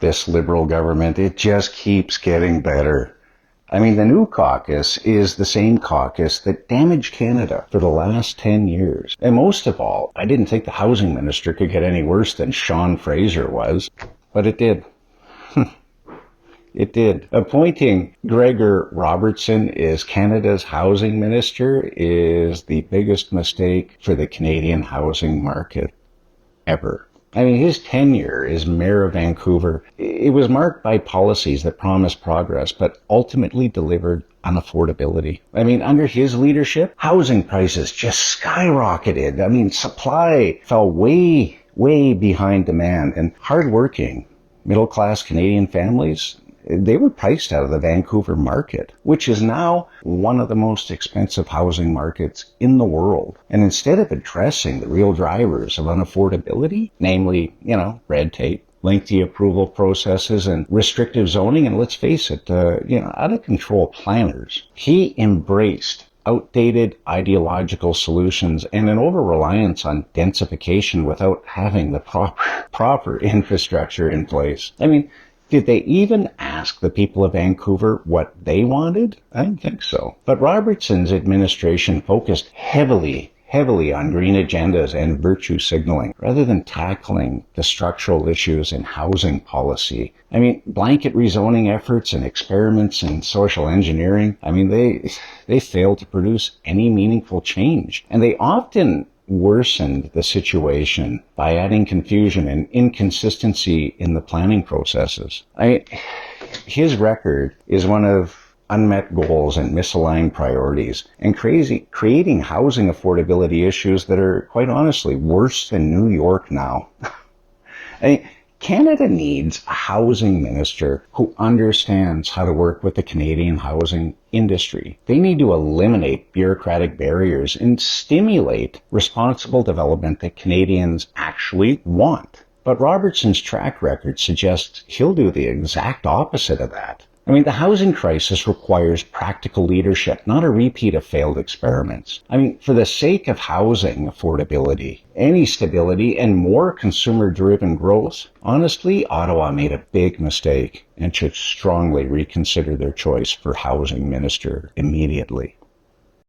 this Liberal government. It just keeps getting better. I mean, the new caucus is the same caucus that damaged Canada for the last 10 years. And most of all, I didn't think the housing minister could get any worse than Sean Fraser was, but it did. It did. Appointing Gregor Robertson as Canada's housing minister is the biggest mistake for the Canadian housing market ever. I mean, his tenure as mayor of Vancouver, it was marked by policies that promised progress, but ultimately delivered unaffordability. I mean, under his leadership, housing prices just skyrocketed. I mean, supply fell way behind demand, and hardworking middle-class Canadian families, they were priced out of the Vancouver market, which is now one of the most expensive housing markets in the world. And instead of addressing the real drivers of unaffordability, namely, red tape, lengthy approval processes, and restrictive zoning, and let's face it, out of control planners, he embraced outdated ideological solutions and an over-reliance on densification without having the proper infrastructure in place. I mean, did they even ask the people of Vancouver what they wanted? I don't think so. But Robertson's administration focused heavily on green agendas and virtue signaling, rather than tackling the structural issues in housing policy. I mean, blanket rezoning efforts and experiments in social engineering, I mean, they failed to produce any meaningful change. And they often worsened the situation by adding confusion and inconsistency in the planning processes. His record is one of unmet goals and misaligned priorities, and creating housing affordability issues that are, quite honestly, worse than New York now. Canada needs a housing minister who understands how to work with the Canadian housing industry. They need to eliminate bureaucratic barriers and stimulate responsible development that Canadians actually want. But Robertson's track record suggests he'll do the exact opposite of that. I mean, the housing crisis requires practical leadership, not a repeat of failed experiments. I mean, for the sake of housing affordability, any stability, and more consumer-driven growth, honestly, Ottawa made a big mistake and should strongly reconsider their choice for housing minister immediately.